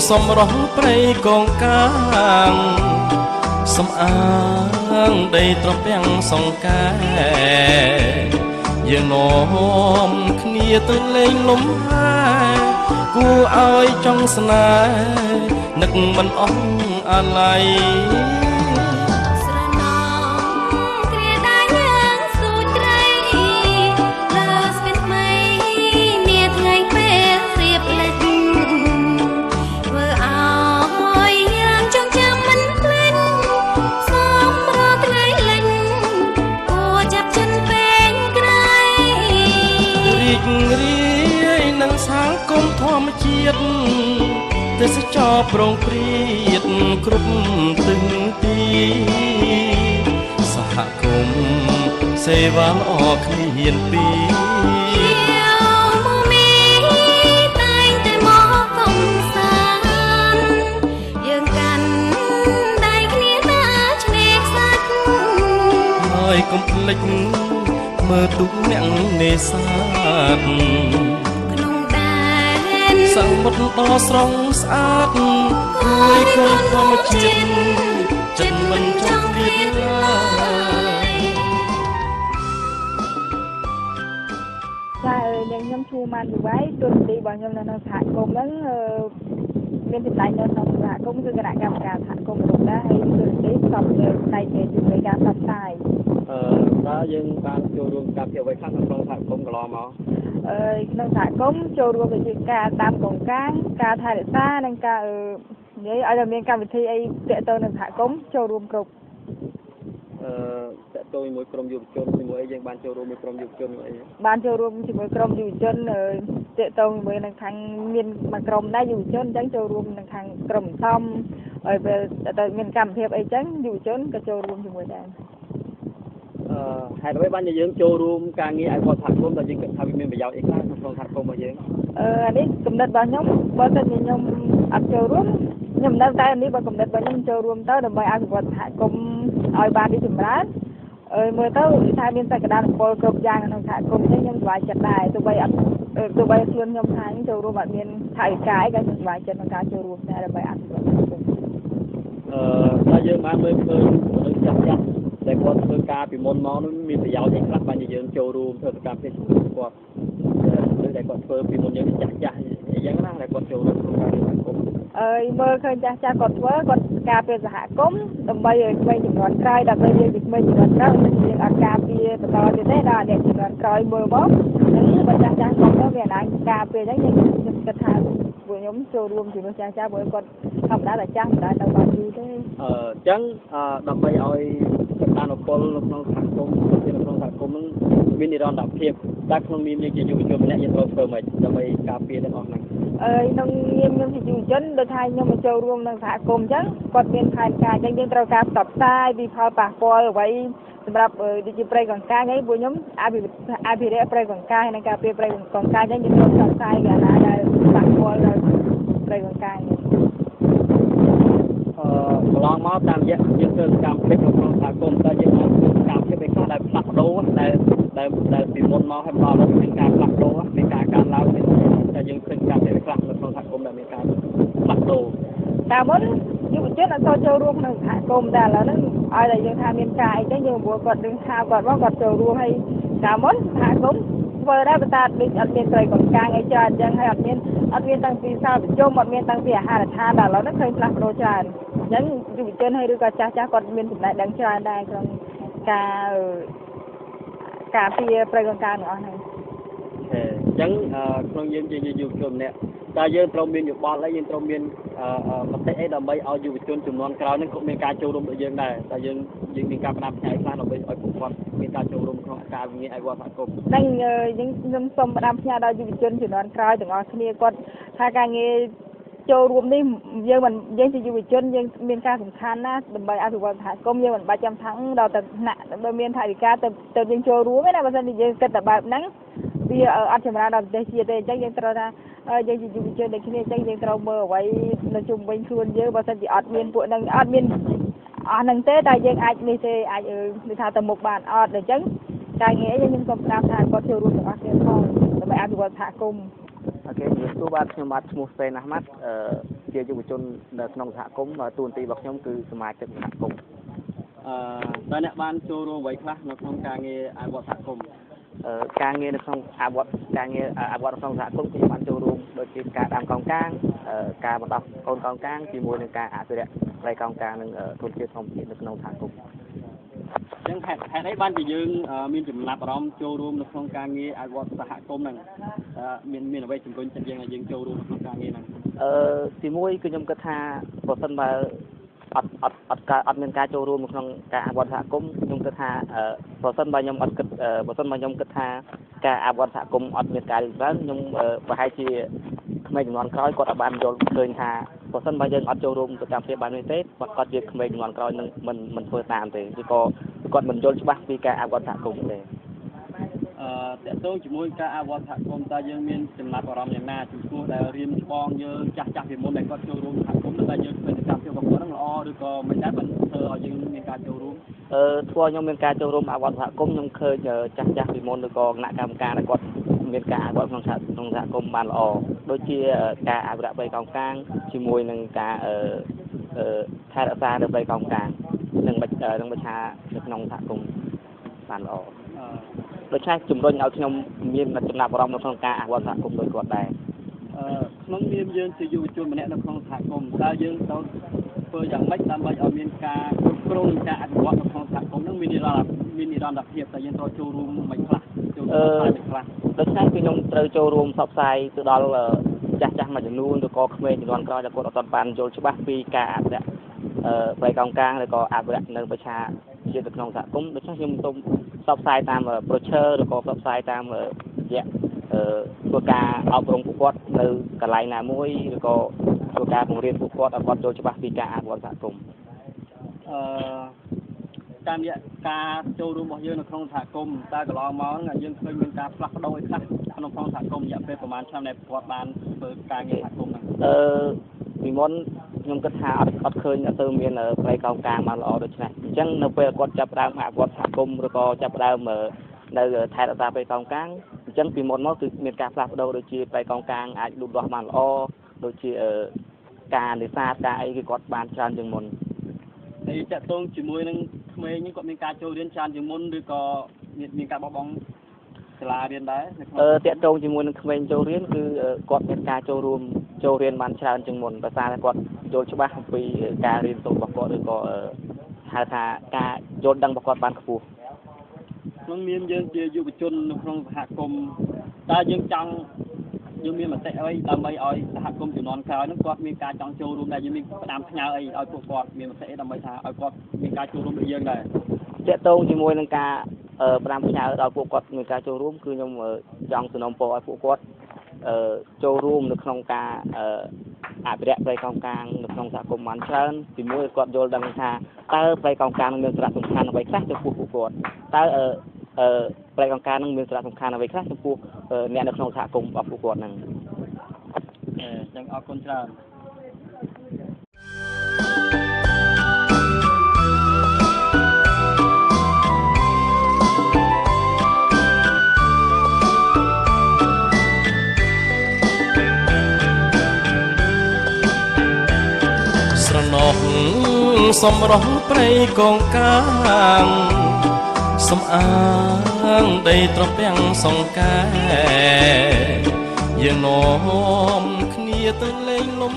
សំរងព្រៃកងកាងសំអាងដីត្រពាំងសង្កែយើងនាំគ្នាទៅលេងលំហែគួរឲ្យចង់ស្នេហ៍នឹកមិនអស់អាឡ័យរីកនឹងសាងគុំធម្មជាតិទេសចរប្រងព្រាតគ្រប់ទិសទីសហគមន៍សេវាល្អគ្នាហ៊ានពីហើយកុំភ្លេចមើលទូអ្នកនេសាទក្នុងដែនសមុទ្រដ៏ស្រស់ស្អាតគួយគង់ធម្មជាតិចិត្តមិនចង់ព្រៀតឡើយចាយើងខ្ញុំឈ្មោះម៉ានយូវ៉ៃទូនទីរបស់ខ្ញុំនៅសហគមន៍ហ្នឹងមានទីតាំងនៅក្នុងសហគមន៍គឺគណៈកម្មការសហគមន៍របស់ដែរហើយទូនទីផ្សំនៅផ្នែកជាជំនួយការផ្សព្វផ្សាយតើយើងបានចូលរួមការពីអ្វីខ្លះក្នុងសហគមន៍កន្លងមកក្នុងសហគមន៍ចូលរួមវិជាការតាមកងការការថែរក្សានិងការនិយាយឲ្យតែមានកម្មវិធីអីទាក់ទងនឹងសហគមន៍ចូលរួមគ្រប់តាក់ទងជាមួយក្រុមយុវជនជាមួយអីយើងបានចូលរួមមួយក្រុមយុវជនអីបានចូលរួមជាមួយក្រុមយុវជនតាក់ទងជាមួយនឹងខាងមានមួយក្រុមដែរយុវជនអញ្ចឹងចូលរួមនឹងខាងក្រុមសំហើយពេលតែមានកម្មវិធីអីអញ្ចឹងយុវជនក៏ចូលរួមជាមួយដែរហេតុអ្វីបានយើងចូលរួមការងារឲ្យវត្តសហគមន៍ដែលយើងគិតថាវាមានប្រយោជន៍អីខ្លះក្នុងសហគមន៍របស់យើងអានេះគំនិតរបស់ខ្ញុំបើសិនជាខ្ញុំអត់ចូលរួមខ្ញុំនៅតែនេះបើគំនិតរបស់ខ្ញុំចូលរួមទៅដើម្បីអភិវឌ្ឍសហគមន៍ឲ្យបានរីកចម្រើនមើលទៅថាមានសក្តានុពលគ្រប់យ៉ាងក្នុងសហគមន៍នេះខ្ញុំសប្បាយចិត្តដែរទោះបីខ្លួនខ្ញុំថាចូលរួមអត់មានថវិកាអីក៏ខ្ញុំសប្បាយចិត្តក្នុងការចូលរួមដែរដើម្បីអភិវឌ្ឍសហគមន៍តែយើងបានមើលឃើញមនុស្សចាស់ដែលគាត់ធ្វើការពីមុនមកនោះមានប្រយោជន៍អីខ្លះបានយើងចូលរួមធ្វើសកម្មភាពគាត់ដូចតែគាត់ធ្វើពីមុនយើងចាស់អីចឹងណាដែលគាត់ចូលរួមក្នុងការសហគមន៍មើលឃើញចាស់គាត់ធ្វើគាត់ការពារសហគមន៍ដើម្បីឲ្យក្មេងជំនាន់ក្រោយដើម្បីយើងពីក្មេងជំនាន់ក្រោយយើងអត់ការពារបន្តទៀតទេដល់អ្នកជំនាន់ក្រោយមើលមកហ្នឹងបើចាស់គាត់ទៅវាអាចការពារចឹងខ្ញុំគិតថាពួកខ្ញុំចូលរួមជាមួយចាស់ព្រោះគាត់ធម្មតាតែចាស់មិនដែរទៅបានយូរទេអញ្ចឹងដើម្បីឲ្យសក្តានុពលនៅក្នុងសហគមន៍ក្នុងសហគមន៍នឹងមាននិរន្តរភាពតែក្នុងនាមយើងជាយុវជនម្នាក់យើងត្រូវធ្វើម៉េចដើម្បីការពារទាំងអស់ហ្នឹងក្នុងនាមខ្ញុំជាយុវជនដូចថាខ្ញុំមកចូលរួមក្នុងសហគមន៍អញ្ចឹងគាត់មានផែនការអញ្ចឹងយើងត្រូវការផ្សព្វផ្សាយពីផលប៉ះពាល់អ្វីសម្រាប់ដូចជាព្រៃកង្កាយហ្នឹងពួកខ្ញុំអភិរក្សព្រៃកង្កាយនិងការពារព្រៃកង្កាយអញ្ចឹងយើងត្រូវផ្សព្វផ្សាយកាលណាដែលប៉ះពាល់ដល់ព្រៃកង្កាយកន្លងមកតាមរយៈយើងធ្វើសកម្មភាពក្នុងសហគមន៍តើយើងបានធ្វើសកម្មភាពឯខ្លះដែលផ្លាស់ប្ដូរដែលពីមុនមកហើយដល់ឥឡូវមានការផ្លាស់ប្ដូរមានការកើនឡើងតែយើងឃើញសកម្មភាពឯខ្លះនៅក្នុងសហគមន៍ដែលមានការផ្លាស់ប្ដូរតាមមុនយុវជនអត់ចូលរួមក្នុងសហគមន៍តែឥឡូវហ្នឹងឲ្យតែយើងថាមានការអីចឹងយើងព្រោះគាត់ដឹងថាគាត់ចូលរួមហើយតាមមុនសហគមន៍ធ្វើដែរប៉ុន្តែដូចអត់មានត្រីកង្កាងអីច្រើនអញ្ចឹងហើយអត់មានតាំងពីសាលប្រជុំអត់មានតាំងពីអាហារដ្ឋានដល់ឥឡូវហ្នឹងឃើញផ្លាស់ប្ដូរច្រើនអញ្ចឹងយុវជនហើយឬក៏ចាស់គាត់មានចំណេះដឹងច្រើនដែរក្នុងការពារព្រៃកង្កាងទាំងអស់ហ្នឹងអញ្ចឹងក្នុងយើងជាយុវជនម្នាក់តើយើងត្រូវមានយោបល់អីយើងត្រូវមានមតិអីដើម្បីឲ្យយុវជនជំនាន់ក្រោយហ្នឹងក៏មានការចូលរួមដូចយើងដែរតែយើងមានការផ្ដាំផ្ញើខ្លះដើម្បីឲ្យពួកគាត់មានការចូលរួមក្នុងការវិនិច្ឆ័យឯកសហគមន៍ហ្នឹងខ្ញុំសូមផ្ដាំផ្ញើដល់យុវជនជំនាន់ក្រោយទាំងអស់គ្នាគាត់ថាការងារចូលរួមនេះយើងជាយុវជនយើងមានការសំខាន់ណាស់ដើម្បីអភិវឌ្ឍសហគមន៍យើងមិនបាច់ចាំថាដល់តែថ្នាក់ដើម្បីមានថវិកាទៅយើងចូលរួមទេណាបើមិនយើងគិតតែបែបហ្នឹងវាអត់ចម្រើនដល់ប្រទេសជាតិទេអញ្ចឹងយើងត្រូវថាយើងជាយុវជនដូចគ្នាអញ្ចឹងយើងត្រូវមើលអ្វីនៅជុំវិញខ្លួនយើងបើមិនជាអត់មានពួកហ្នឹងអត់មានអស់ហ្នឹងទេតែយើងអាចនេះទេអាចនិយាយថាទៅមុខបានអត់អញ្ចឹងការងារយើងសូមប្រាប់ថាគាត់ចូលរួមទាំងអស់គ្នាផងដើម្បីអភិវឌ្ឍសហគមន៍អ គេជំរាបសួរបាទខ្ញុំបាទឈ្មោះសេនអាហ្មាត់ជាយុវជននៅក្នុងសហគមន៍ទូនទីរបស់ខ្ញុំគឺសមាជិកសហគមន៍តើអ្នកបានចូលរួមអ្វីខ្លះនៅក្នុងការងារអភិវឌ្ឍសហគមន៍ការងារនៅក្នុងអភិវឌ្ឍការងារអភិវឌ្ឍក្នុងសហគមន៍ខ្ញុំបានចូលរួមដូចជាការដាំកោងកាងការបណ្ដោះកូនកោងកាងជាមួយនឹងការអភិរក្សព្រៃកោងកាងនិងធនធានធម្មជាតិនៅក្នុងសហគមន៍ចឹងហេតុអីបានជាយើងមានចំណាប់អារម្មណ៍ចូលរួមនៅក្នុងការងារអភិវឌ្ឍសហគមន៍ហ្នឹងមានអ្វីជំរុញចិត្តយើងឲ្យយើងចូលរួមក្នុងការងារហ្នឹងទីមួយគឺខ្ញុំគិតថាបើសិនបើអត់មានការចូលរួមក្នុងការអភិវឌ្ឍសហគមន៍ខ្ញុំគិតថាបើសិនបើខ្ញុំគិតថាការអភិវឌ្ឍសហគមន៍អត់មានការរីកចម្រើនខ្ញុំប្រហែលជាក្មេងជំនាន់ក្រោយគាត់អាចបានយល់ឃើញថាបើសិនបើយើងអត់ចូលរួមទៅកម្មវិធីបាននេះទេគាត់ជាក្មេងជំនាន់ក្រោយនឹងមិនធ្វើតាមទេគឺគាត់មិនយល់ច្បាស់ពីការអភិវឌ្ឍសហគមន៍ទេតកតងជាមួយការអភិវឌ្ឍសហគមន៍តើយើងមានចំណាប់អារម្មណ៍យ៉ាងណាចំពោះដែលរៀនច្បងយើងចាស់ពីមុនដែលគាត់ចូលរួមសហគមន៍តើយើងឃើញសកម្មភាពរបស់គាត់ហ្នឹងល្អឬក៏មិនដែរបានធ្វើឲ្យយើងមានការចូលរួមធ្វើឲ្យខ្ញុំមានការចូលរួមអភិវឌ្ឍសហគមន៍ខ្ញុំឃើញចាស់ពីមុនឬក៏គណៈកម្មការដែលគាត់មានការអភិវឌ្ឍក្នុងសហគមន៍បានល្អដូចជាការអភិរក្សព្រៃកោងកាងជាមួយនឹងការថែរក្សានៅព្រៃកោងកាងនិងបច្ឆានៅក្នុងសហគមន៍បានល្អដូច្នេះជំរុញឲ្យខ្ញុំមានចំណាប់អារម្មណ៍នៅក្នុងការអភិវឌ្ឍសហគមន៍ដោយគាត់ដែរក្នុងនាមយើងជាយុវជនម្នាក់នៅក្នុងសហគមន៍តើយើងត្រូវធ្វើយ៉ាងម៉េចដើម្បីឲ្យមានការគ្រប់គ្រងការអភិវឌ្ឍនៅក្នុងសហគមន៍នឹងមាននិរន្តរភាពតើយើងត្រូវចូលរួមមិនខ្លះចូលរួមមិនខ្លះដូច្នេះគឺខ្ញុំត្រូវចូលរួមផ្សព្វផ្សាយទៅដល់ចាស់មួយចំនួនឬក៏ក្មេងជំនាន់ក្រោយដែលគាត់អត់បានយល់ច្បាស់ពីការអភិរក្សព្រៃកោងកាងឬក៏អភិរក្សនៅបច្ឆាជាតិនៅក្នុងសហគមន៍ដូច្នេះខ្ញុំសូមផ្សព្វផ្សាយតាមbrochureឬក៏ផ្សព្វផ្សាយតាមរយៈធ្វើការអប់រំពួកគាត់នៅកន្លែងណាមួយឬក៏ធ្វើការបង្រៀនពួកគាត់ឲ្យគាត់យល់ច្បាស់ពីការអភិវឌ្ឍសហគមន៍តាមរយៈការចូលរួមរបស់យើងនៅក្នុងសហគមន៍តើកន្លងមកយើងឃើញមានការផ្លាស់ប្ដូរឲ្យខ្លះក្នុងសហគមន៍រយៈពេលប្រហែលឆ្នាំដែលគាត់បានធ្វើការងារសហគមន៍ហ្នឹងពីមុនខ្ញុំគិតថាអត់ឃើញអត់ទៅមានព្រៃកោងកាងបានល្អដូច្នេះអញ្ចឹងនៅពេលគាត់ចាប់ផ្ដើមអភិវឌ្ឍសហគមន៍ឬក៏ចាប់ផ្ដើមនៅថែរក្សាព្រៃកោងកាងអញ្ចឹងពីមុនមកគឺមានការផ្លាស់ប្ដូរដូចជាព្រៃកោងកាងអាចលូតលាស់បានល្អដូចជាការនេសាទការអីគឺគាត់បានច្រើនជាងមុនហើយតកតងជាមួយនឹងក្មេងនេះគាត់មានការចូលរៀនច្រើនជាងមុនឬក៏មានការបោះបង់សាលារៀនដែរតកតងជាមួយនឹងក្មេងចូលរៀនគឺគាត់មានការចូលរៀនបានច្រើនជាងមុនដោយសារតែគាត់យល់ច្បាស់អំពីការរៀនសូត្ររបស់គាត់ឬក៏ហៅថាការយល់ដឹងរបស់គាត់បានខ្ពស់ក្នុងនាមយើងជាយុវជននៅក្នុងសហគមន៍តើយើងមានមតិអីដើម្បីឲ្យសហគមន៍ជំនាន់ក្រោយហ្នឹងគាត់មានការចង់ចូលរួមដែរយើងមានផ្ដាំផ្ញើអីឲ្យពួកគាត់មានមតិអីដើម្បីថាឲ្យគាត់មានការចូលរួមដូចយើងដែរតកតងជាមួយនឹងការផ្ដាំផ្ញើដល់ពួកគាត់មានការចូលរួមគឺខ្ញុំចង់សំណូមពរឲ្យពួកគាត់ចូលរួមនៅក្នុងការអភិរក្សព្រៃកោងកាងនៅក្នុងសហគមន៍បានច្រើនទីមួយគាត់យល់ដឹងថាតើព្រៃកោងកាងមានសារៈសំខាន់អ្វីខ្លះចំពោះពួកគាត់តើព្រៃកោងកាងនឹងមានសារៈសំខាន់អ្វីខ្លះចំពោះអ្នកនៅក្នុងសហគមន៍របស់ពួកគាត់ហ្នឹងចឹងអរគុណច្រើនសម្រស់ព្រៃកោងកាងសំអាងដីត្រពាំងសង្កែយើងនាំគ្នាទៅលេងលំ